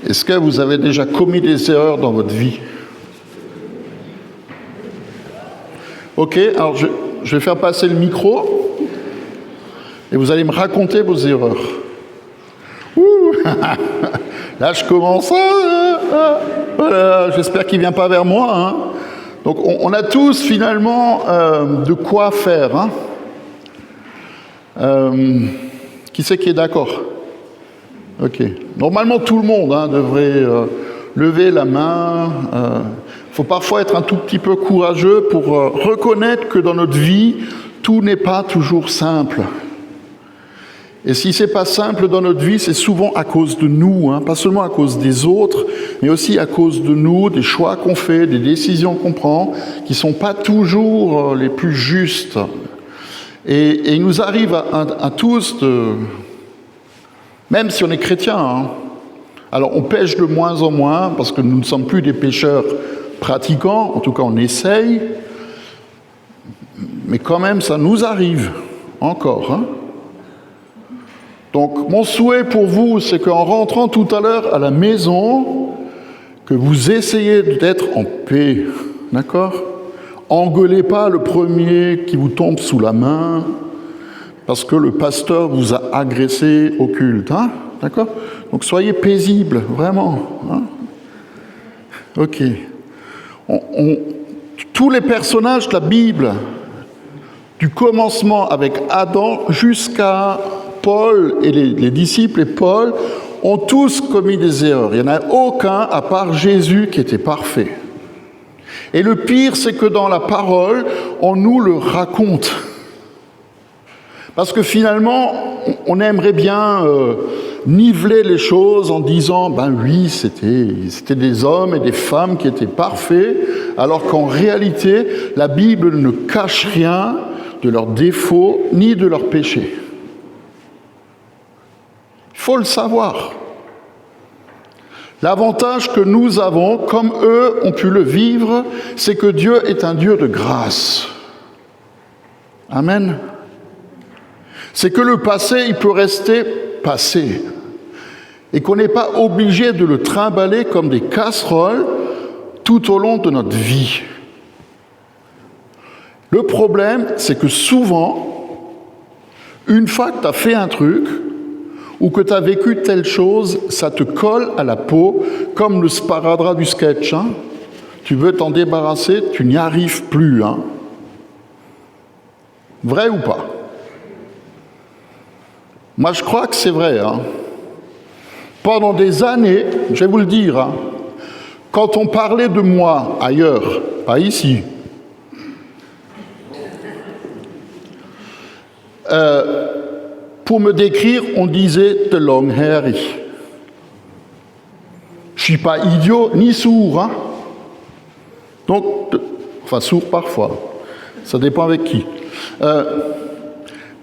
Est-ce que vous avez déjà commis des erreurs dans votre vie? Ok, alors je vais faire passer le micro et vous allez me raconter vos erreurs. Ouh, là je commence. Voilà, j'espère qu'il ne vient pas vers moi. Hein. Donc on a tous finalement de quoi faire. Hein. Qui c'est qui est d'accord? Ok. Normalement tout le monde devrait lever la main. Il faut parfois être un tout petit peu courageux pour reconnaître que dans notre vie, tout n'est pas toujours simple. Et si ce n'est pas simple dans notre vie, c'est souvent à cause de nous, pas seulement à cause des autres, mais aussi à cause de nous, des choix qu'on fait, des décisions qu'on prend, qui ne sont pas toujours les plus justes. Et il nous arrive à tous, même si on est chrétien, alors on pêche de moins en moins, parce que nous ne sommes plus des pécheurs pratiquants, en tout cas on essaye, mais quand même ça nous arrive encore. Donc mon souhait pour vous, c'est qu'en rentrant tout à l'heure à la maison, que vous essayez d'être en paix, d'accord? Engueulez pas le premier qui vous tombe sous la main, parce que le pasteur vous a agressé au culte, d'accord? Donc soyez paisibles, vraiment. Ok. Tous les personnages de la Bible, du commencement avec Adam jusqu'à Paul et les disciples et Paul, ont tous commis des erreurs. Il n'y en a aucun, à part Jésus, qui était parfait. Et le pire, c'est que dans la parole, on nous le raconte. Parce que finalement, on aimerait bien niveler les choses en disant, ben oui, c'était des hommes et des femmes qui étaient parfaits, alors qu'en réalité, la Bible ne cache rien de leurs défauts ni de leurs péchés. Il faut le savoir. L'avantage que nous avons, comme eux ont pu le vivre, c'est que Dieu est un Dieu de grâce. Amen. C'est que le passé, il peut rester passé. Et qu'on n'est pas obligé de le trimballer comme des casseroles tout au long de notre vie. Le problème, c'est que souvent, une fois que tu as fait un truc, ou que tu as vécu telle chose, ça te colle à la peau, comme le sparadrap du sketch. Tu veux t'en débarrasser, tu n'y arrives plus. Vrai ou pas? Moi, je crois que c'est vrai. Pendant des années, je vais vous le dire, quand on parlait de moi ailleurs, pas ici, pour me décrire, on disait « de langhairig ». Je ne suis pas idiot ni sourd. Donc, enfin sourd parfois, ça dépend avec qui.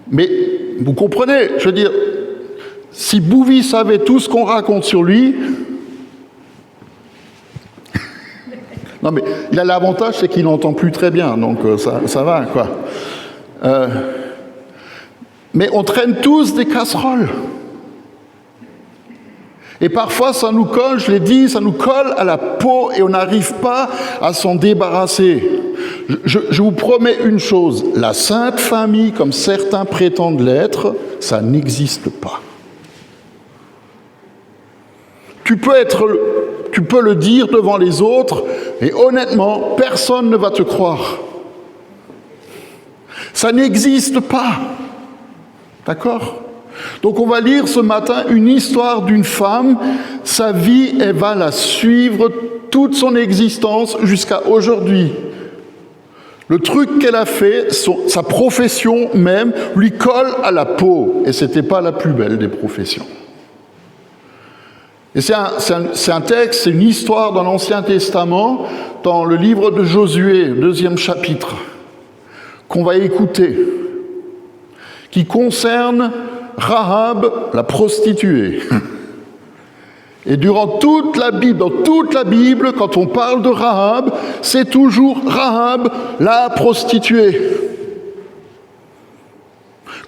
Mais vous comprenez, je veux dire, si Bouvy savait tout ce qu'on raconte sur lui, non mais il a l'avantage, c'est qu'il n'entend plus très bien, donc ça va, quoi. Mais on traîne tous des casseroles. Et parfois, ça nous colle, je l'ai dit, ça nous colle à la peau et on n'arrive pas à s'en débarrasser. Je vous promets une chose, la Sainte Famille, comme certains prétendent l'être, ça n'existe pas. Tu peux le dire devant les autres, et honnêtement, personne ne va te croire. Ça n'existe pas. D'accord ? Donc on va lire ce matin une histoire d'une femme. Sa vie, elle va la suivre toute son existence jusqu'à aujourd'hui. Le truc qu'elle a fait, sa profession même, lui colle à la peau. Et ce n'était pas la plus belle des professions. Et c'est un texte, c'est une histoire dans l'Ancien Testament, dans le livre de Josué, 2e chapitre, qu'on va écouter, qui concerne Rahab, la prostituée. Et durant toute la Bible, dans toute la Bible, quand on parle de Rahab, c'est toujours Rahab, la prostituée.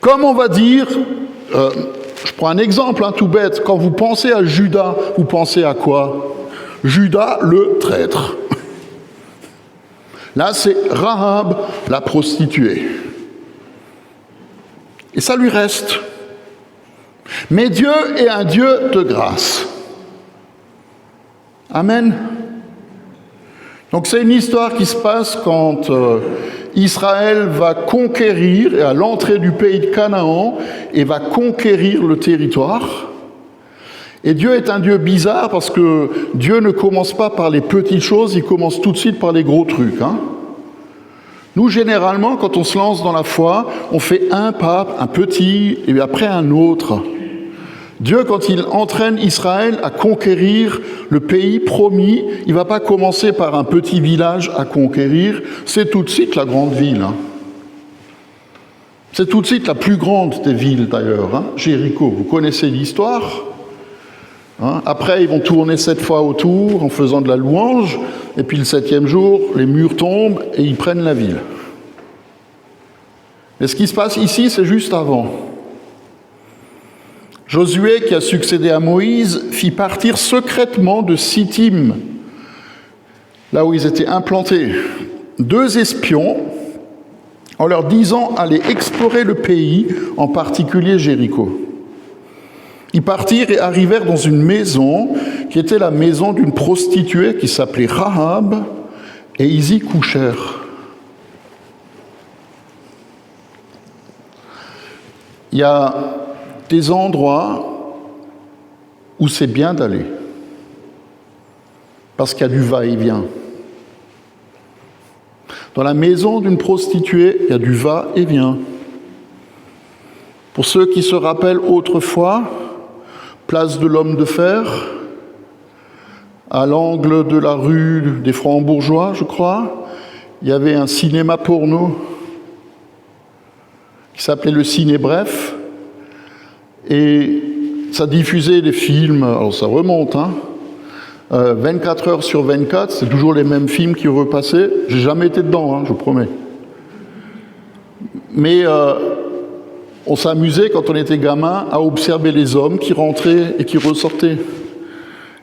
Comme on va dire, je prends un exemple tout bête. Quand vous pensez à Judas, vous pensez à quoi? Judas le traître. Là, c'est Rahab, la prostituée. Et ça lui reste. Mais Dieu est un Dieu de grâce. Amen. Donc c'est une histoire qui se passe quand Israël va conquérir, et à l'entrée du pays de Canaan, et va conquérir le territoire. Et Dieu est un Dieu bizarre parce que Dieu ne commence pas par les petites choses, il commence tout de suite par les gros trucs. Nous, généralement, quand on se lance dans la foi, on fait un pas, un petit, et après un autre. Dieu, quand il entraîne Israël à conquérir le pays promis, il ne va pas commencer par un petit village à conquérir, c'est tout de suite la grande ville. C'est tout de suite la plus grande des villes d'ailleurs, Jéricho. Vous connaissez l'histoire. Après, ils vont tourner 7 fois autour en faisant de la louange, et puis le 7e jour, les murs tombent et ils prennent la ville. Mais ce qui se passe ici, c'est juste avant. Josué, qui a succédé à Moïse, fit partir secrètement de Sittim, là où ils étaient implantés, 2 espions, en leur disant aller explorer le pays, en particulier Jéricho. Ils partirent et arrivèrent dans une maison qui était la maison d'une prostituée qui s'appelait Rahab, et ils y couchèrent. Il y a des endroits où c'est bien d'aller, parce qu'il y a du va-et-vient. Dans la maison d'une prostituée, il y a du va-et-vient. Pour ceux qui se rappellent autrefois, place de l'Homme de Fer, à l'angle de la rue des Francs-Bourgeois, je crois, il y avait un cinéma porno qui s'appelait le Ciné Bref, et ça diffusait des films, alors ça remonte, 24 heures sur 24, c'est toujours les mêmes films qui repassaient. J'ai jamais été dedans, je vous promets. Mais on s'amusait, quand on était gamin, à observer les hommes qui rentraient et qui ressortaient.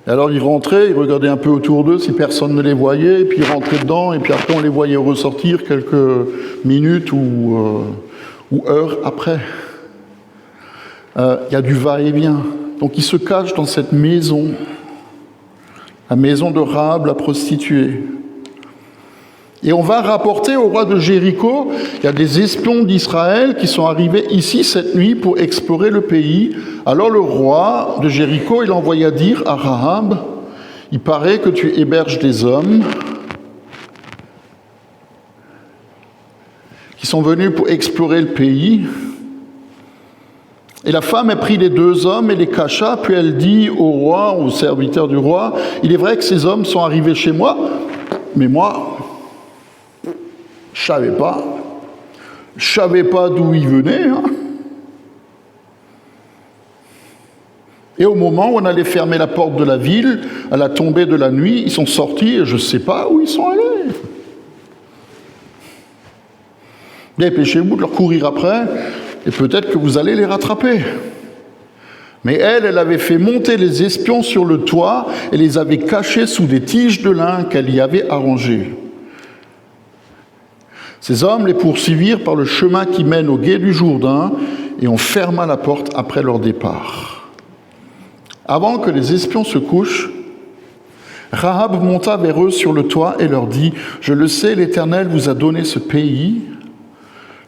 Et alors ils rentraient, ils regardaient un peu autour d'eux si personne ne les voyait, et puis ils rentraient dedans, et puis après on les voyait ressortir quelques minutes ou heures après. Il y a du va-et-vient. Donc ils se cachent dans cette maison, la maison de Rahab, la prostituée. Et on va rapporter au roi de Jéricho, il y a des espions d'Israël qui sont arrivés ici cette nuit pour explorer le pays. Alors le roi de Jéricho, il envoya dire à Rahab, il paraît que tu héberges des hommes qui sont venus pour explorer le pays. Et la femme a pris les 2 hommes et les cacha, puis elle dit au roi, au serviteur du roi, il est vrai que ces hommes sont arrivés chez moi, mais moi, je savais pas d'où ils venaient. Et au moment où on allait fermer la porte de la ville, à la tombée de la nuit, ils sont sortis et je ne sais pas où ils sont allés. Dépêchez-vous de leur courir après, et peut-être que vous allez les rattraper. Mais elle avait fait monter les espions sur le toit et les avait cachés sous des tiges de lin qu'elle y avait arrangées. Ces hommes les poursuivirent par le chemin qui mène au gué du Jourdain et on ferma la porte après leur départ. Avant que les espions se couchent, Rahab monta vers eux sur le toit et leur dit « Je le sais, l'Éternel vous a donné ce pays.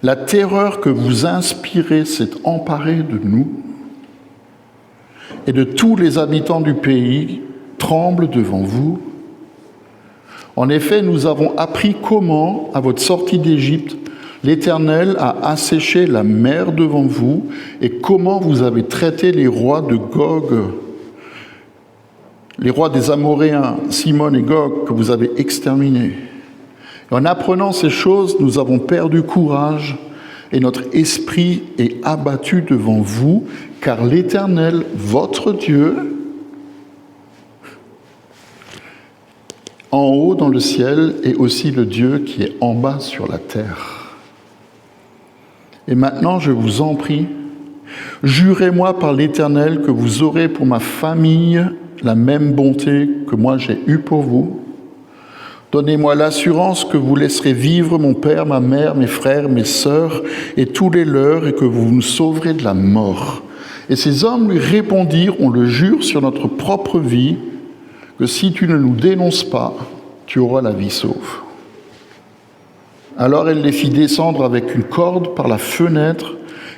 La terreur que vous inspirez s'est emparée de nous et de tous les habitants du pays tremblent devant vous. En effet, nous avons appris comment, à votre sortie d'Égypte, l'Éternel a asséché la mer devant vous et comment vous avez traité les rois de Gog, les rois des Amoréens, Simon et Gog, que vous avez exterminés. En apprenant ces choses, nous avons perdu courage et notre esprit est abattu devant vous, car l'Éternel, votre Dieu, en haut dans le ciel, est aussi le Dieu qui est en bas sur la terre. Et maintenant, je vous en prie, Jurez-moi par l'Éternel que vous aurez pour ma famille la même bonté que moi j'ai eue pour vous. Donnez-moi l'assurance que vous laisserez vivre mon père, ma mère, mes frères, mes sœurs et tous les leurs, et que vous nous sauverez de la mort. » Et ces hommes lui répondirent, « On le jure sur notre propre vie, que si tu ne nous dénonces pas, tu auras la vie sauve. » Alors elle les fit descendre avec une corde par la fenêtre,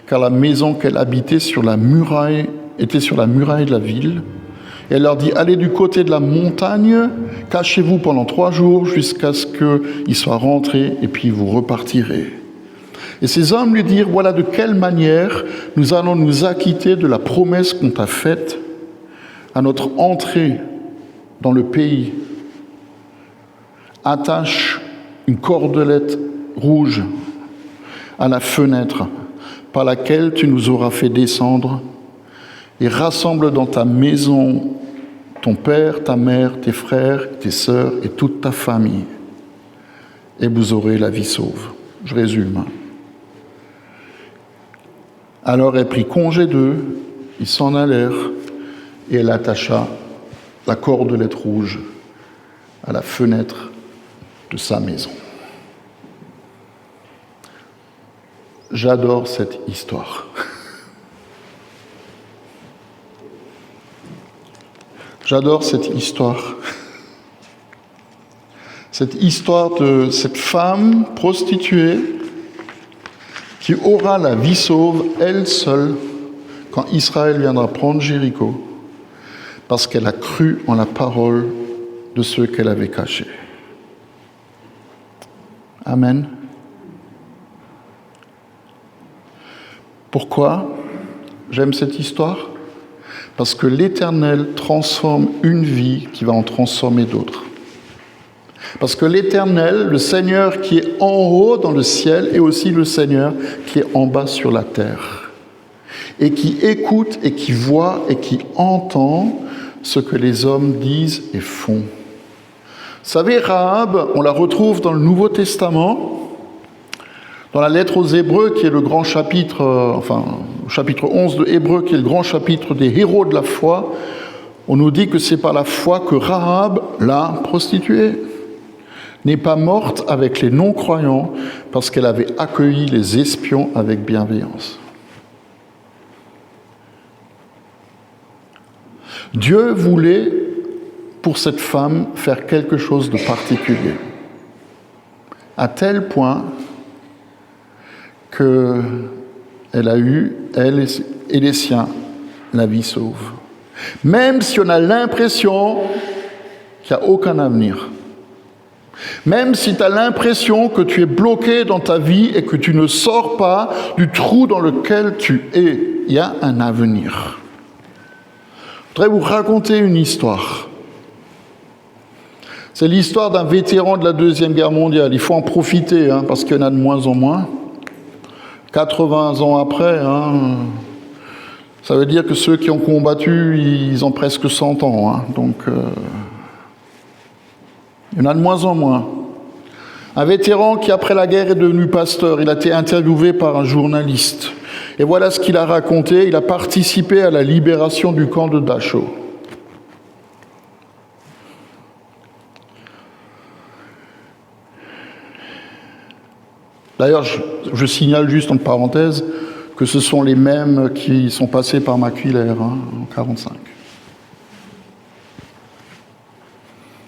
car la maison qu'elle habitait était sur la muraille de la ville. Et elle leur dit, « Allez du côté de la montagne, cachez-vous pendant 3 jours jusqu'à ce qu'ils soient rentrés, et puis vous repartirez. » Et ces hommes lui dirent, « Voilà de quelle manière nous allons nous acquitter de la promesse qu'on t'a faite à notre entrée dans le pays. Attache une cordelette rouge à la fenêtre par laquelle tu nous auras fait descendre, et rassemble dans ta maison ton père, ta mère, tes frères, tes sœurs et toute ta famille, et vous aurez la vie sauve. » Je résume. Alors elle prit congé d'eux, ils s'en allèrent, et elle attacha la cordelette rouge à la fenêtre de sa maison. J'adore cette histoire. J'adore cette histoire. Cette histoire de cette femme prostituée qui aura la vie sauve, elle seule, quand Israël viendra prendre Jéricho, parce qu'elle a cru en la parole de ceux qu'elle avait cachés. Amen. Pourquoi j'aime cette histoire ? Parce que l'Éternel transforme une vie qui va en transformer d'autres. Parce que l'Éternel, le Seigneur qui est en haut dans le ciel, est aussi le Seigneur qui est en bas sur la terre. Et qui écoute et qui voit et qui entend ce que les hommes disent et font. Vous savez, Rahab, on la retrouve dans le Nouveau Testament, dans la lettre aux Hébreux, qui est le grand chapitre, le chapitre 11 de Hébreux, qui est le grand chapitre des héros de la foi. On nous dit que c'est par la foi que Rahab, la prostituée, n'est pas morte avec les non-croyants parce qu'elle avait accueilli les espions avec bienveillance. Dieu voulait, pour cette femme, faire quelque chose de particulier, à tel point qu'elle a eu, elle et les siens, la vie sauve. Même si on a l'impression qu'il n'y a aucun avenir. Même si tu as l'impression que tu es bloqué dans ta vie et que tu ne sors pas du trou dans lequel tu es, il y a un avenir. Je voudrais vous raconter une histoire. C'est l'histoire d'un vétéran de la Deuxième Guerre mondiale. Il faut en profiter, parce qu'il y en a de moins en moins. 80 ans après, ça veut dire que ceux qui ont combattu, ils ont presque 100 ans. Donc, il y en a de moins en moins. Un vétéran qui, après la guerre, est devenu pasteur. Il a été interviewé par un journaliste. Et voilà ce qu'il a raconté. Il a participé à la libération du camp de Dachau. D'ailleurs, je signale juste en parenthèse que ce sont les mêmes qui sont passés par Macuilaire en 1945.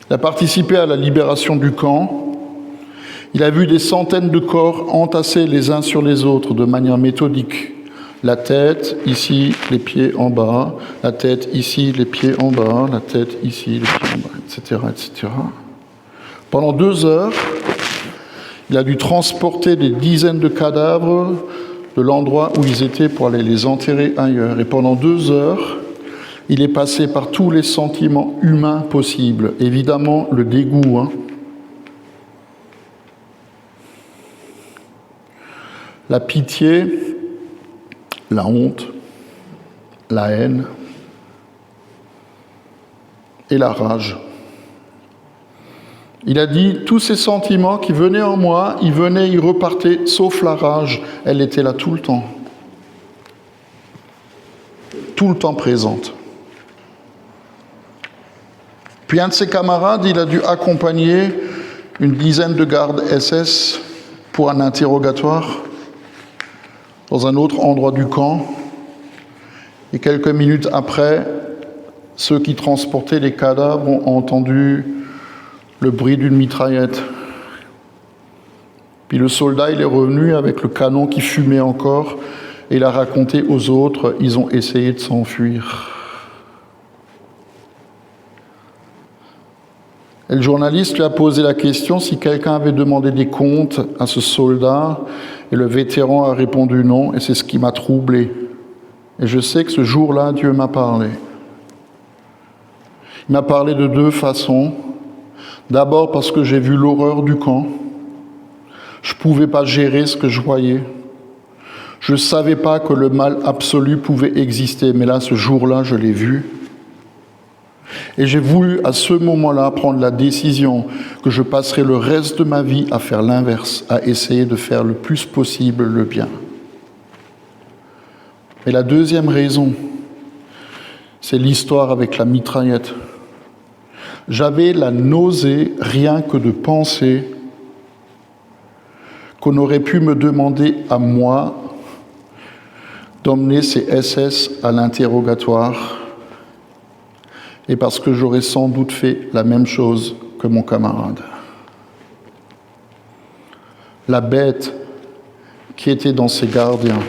Il a participé à la libération du camp. Il a vu des centaines de corps entassés les uns sur les autres de manière méthodique. La tête ici, les pieds en bas. La tête ici, les pieds en bas. La tête ici, les pieds en bas, etc., etc. Pendant 2 heures, il a dû transporter des dizaines de cadavres de l'endroit où ils étaient pour aller les enterrer ailleurs. Et pendant 2 heures, il est passé par tous les sentiments humains possibles. Évidemment, le dégoût, la pitié, la honte, la haine et la rage. Il a dit, tous ces sentiments qui venaient en moi, ils venaient, ils repartaient, sauf la rage, elle était là tout le temps. tout le temps présente. Puis un de ses camarades, il a dû accompagner une dizaine de gardes SS pour un interrogatoire dans un autre endroit du camp. Et quelques minutes après, ceux qui transportaient les cadavres ont entendu le bruit d'une mitraillette. Puis le soldat, il est revenu avec le canon qui fumait encore et il a raconté aux autres, ils ont essayé de s'enfuir. Et le journaliste lui a posé la question si quelqu'un avait demandé des comptes à ce soldat, et le vétéran a répondu non, et c'est ce qui m'a troublé. Et je sais que ce jour-là, Dieu m'a parlé. Il m'a parlé de deux façons. D'abord parce que j'ai vu l'horreur du camp. Je ne pouvais pas gérer ce que je voyais. Je ne savais pas que le mal absolu pouvait exister, mais là, ce jour-là, je l'ai vu. Et j'ai voulu, à ce moment-là, prendre la décision que je passerai le reste de ma vie à faire l'inverse, à essayer de faire le plus possible le bien. Mais la deuxième raison, c'est l'histoire avec la mitraillette. J'avais la nausée, rien que de penser qu'on aurait pu me demander à moi d'emmener ces SS à l'interrogatoire, et parce que j'aurais sans doute fait la même chose que mon camarade. La bête qui était dans ces gardiens,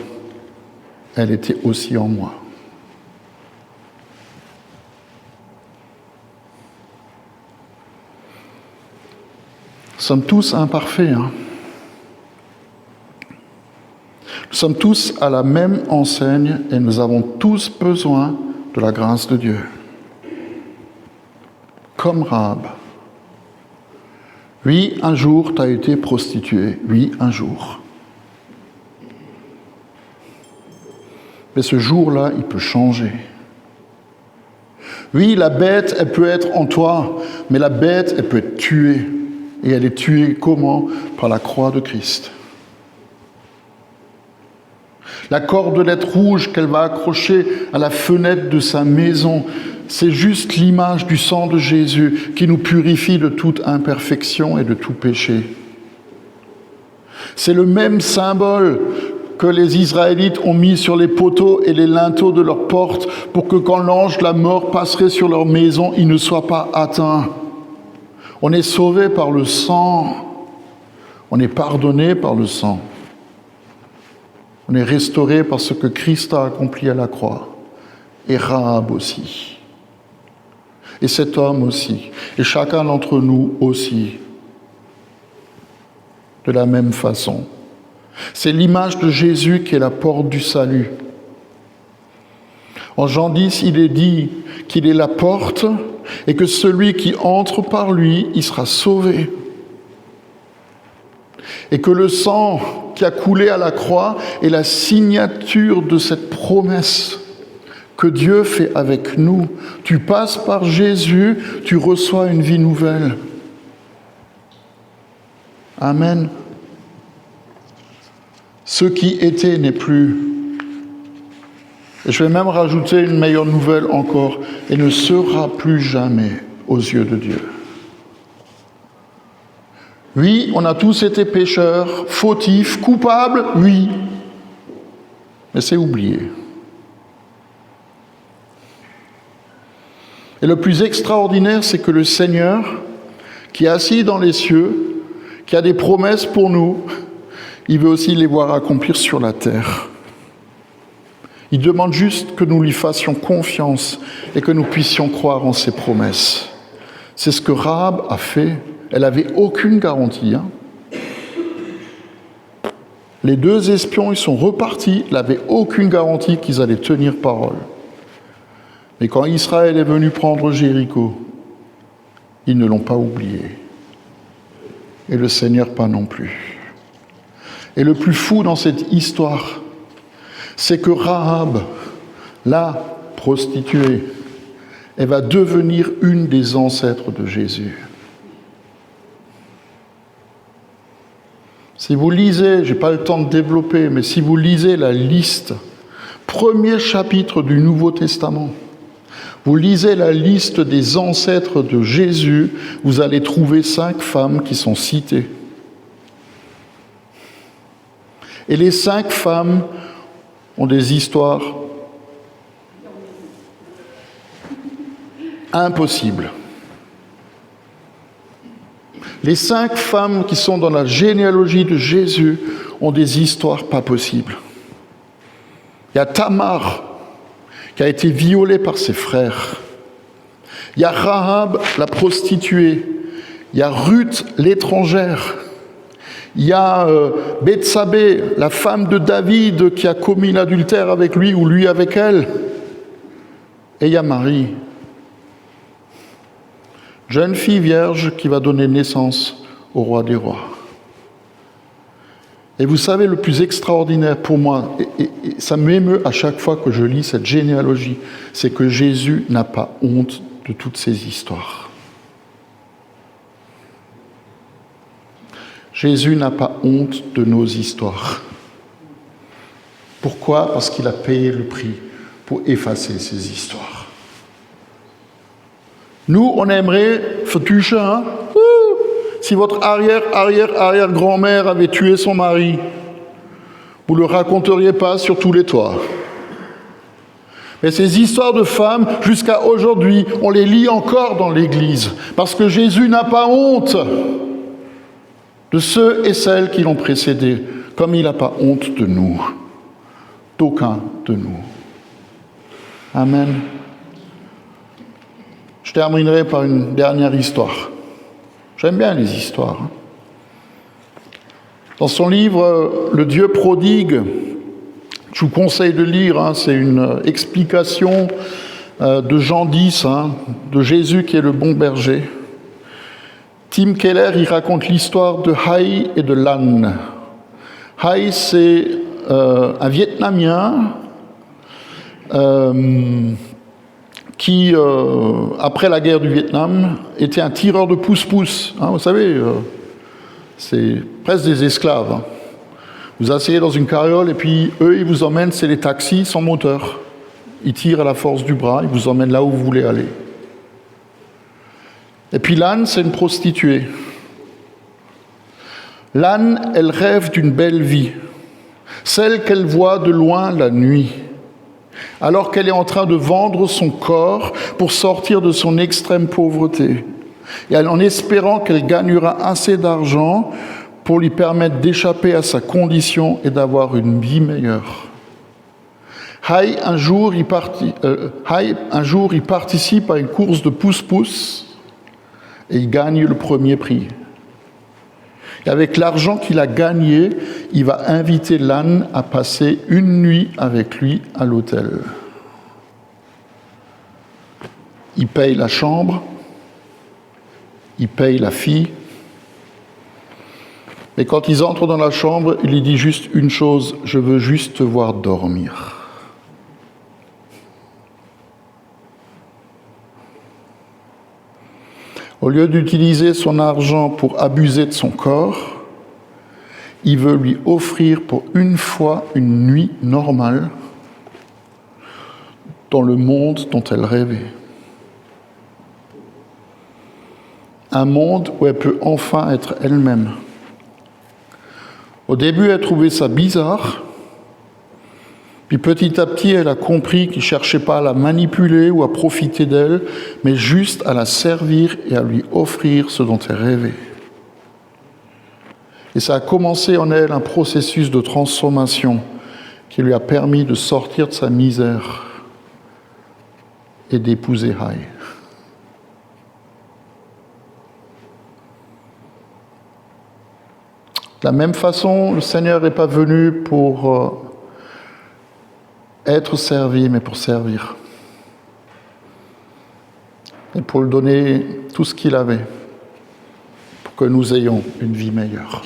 elle était aussi en moi. Nous sommes tous imparfaits. Nous sommes tous à la même enseigne et nous avons tous besoin de la grâce de Dieu. Comme Rahab. Oui, un jour, tu as été prostituée. Oui, un jour. Mais ce jour-là, il peut changer. Oui, la bête, elle peut être en toi, mais la bête, elle peut être tuée. Et elle est tuée comment? Par la croix de Christ. La cordelette rouge qu'elle va accrocher à la fenêtre de sa maison, c'est juste l'image du sang de Jésus qui nous purifie de toute imperfection et de tout péché. C'est le même symbole que les Israélites ont mis sur les poteaux et les linteaux de leurs portes pour que quand l'ange de la mort passerait sur leur maison, ils ne soient pas atteints. On est sauvé par le sang. On est pardonné par le sang. On est restauré par ce que Christ a accompli à la croix. Et Rahab aussi. Et cet homme aussi. Et chacun d'entre nous aussi. De la même façon. C'est l'image de Jésus qui est la porte du salut. En Jean 10, il est dit qu'il est la porte et que celui qui entre par lui, il sera sauvé. Et que le sang qui a coulé à la croix est la signature de cette promesse que Dieu fait avec nous. Tu passes par Jésus, tu reçois une vie nouvelle. Amen. Ce qui était n'est plus. Et je vais même rajouter une meilleure nouvelle encore, et ne sera plus jamais aux yeux de Dieu. Oui, on a tous été pécheurs, fautifs, coupables, oui. Mais c'est oublié. Et le plus extraordinaire, c'est que le Seigneur, qui est assis dans les cieux, qui a des promesses pour nous, il veut aussi les voir accomplir sur la terre. Il demande juste que nous lui fassions confiance et que nous puissions croire en ses promesses. C'est ce que Rahab a fait. Elle n'avait aucune garantie. Les deux espions, ils sont repartis. Elle n'avait aucune garantie qu'ils allaient tenir parole. Mais quand Israël est venu prendre Jéricho, ils ne l'ont pas oublié. Et le Seigneur pas non plus. Et le plus fou dans cette histoire, c'est que Rahab, la prostituée, elle va devenir une des ancêtres de Jésus. Si vous lisez, je n'ai pas le temps de développer, mais si vous lisez la liste Premier chapitre du Nouveau Testament. Vous lisez la liste des ancêtres de Jésus, vous allez trouver 5 femmes qui sont citées. Et les 5 femmes ont des histoires impossibles. Les 5 femmes qui sont dans la généalogie de Jésus ont des histoires pas possibles. Il y a Tamar, qui a été violée par ses frères. Il y a Rahab, la prostituée. Il y a Ruth, l'étrangère. Il y a Bethsabée, la femme de David, qui a commis l'adultère avec lui ou lui avec elle. Et il y a Marie, jeune fille vierge qui va donner naissance au roi des rois. Et vous savez, le plus extraordinaire pour moi, et ça m'émeut à chaque fois que je lis cette généalogie, c'est que Jésus n'a pas honte de toutes ces histoires. Jésus n'a pas honte de nos histoires. Pourquoi ? Parce qu'il a payé le prix pour effacer ces histoires. Nous, on aimerait, Fetucha, si votre arrière-grand-mère avait tué son mari, vous ne le raconteriez pas sur tous les toits. Mais ces histoires de femmes, jusqu'à aujourd'hui, on les lit encore dans l'Église, parce que Jésus n'a pas honte de ceux et celles qui l'ont précédé, comme il n'a pas honte de nous, d'aucun de nous. Amen. Je terminerai par une dernière histoire. J'aime bien les histoires. Dans son livre « Le Dieu prodigue », je vous conseille de lire, c'est une explication de Jean 10, de Jésus qui est le bon berger. Tim Keller, il raconte l'histoire de Hai et de Lan. Hai, c'est un Vietnamien qui, après la guerre du Vietnam, était un tireur de pousse-pousse. Vous savez, c'est presque des esclaves. Vous asseyez dans une carriole et puis eux, ils vous emmènent, c'est les taxis sans moteur. Ils tirent à la force du bras, ils vous emmènent là où vous voulez aller. Et puis Lan, c'est une prostituée. Lan, elle rêve d'une belle vie, celle qu'elle voit de loin la nuit, alors qu'elle est en train de vendre son corps pour sortir de son extrême pauvreté, et en espérant qu'elle gagnera assez d'argent pour lui permettre d'échapper à sa condition et d'avoir une vie meilleure. Hai, un jour, il participe à une course de pousse-pousse et il gagne le premier prix. Et avec l'argent qu'il a gagné, il va inviter Lan à passer une nuit avec lui à l'hôtel. Il paye la chambre, il paye la fille. Mais quand ils entrent dans la chambre, il lui dit juste une chose, « Je veux juste te voir dormir ». Au lieu d'utiliser son argent pour abuser de son corps, il veut lui offrir pour une fois une nuit normale dans le monde dont elle rêvait. Un monde où elle peut enfin être elle-même. Au début, elle trouvait ça bizarre, puis petit à petit, elle a compris qu'il ne cherchait pas à la manipuler ou à profiter d'elle, mais juste à la servir et à lui offrir ce dont elle rêvait. Et ça a commencé en elle un processus de transformation qui lui a permis de sortir de sa misère et d'épouser Hai. De la même façon, le Seigneur n'est pas venu pour être servi, mais pour servir. Et pour lui donner tout ce qu'il avait, pour que nous ayons une vie meilleure.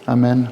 Amen.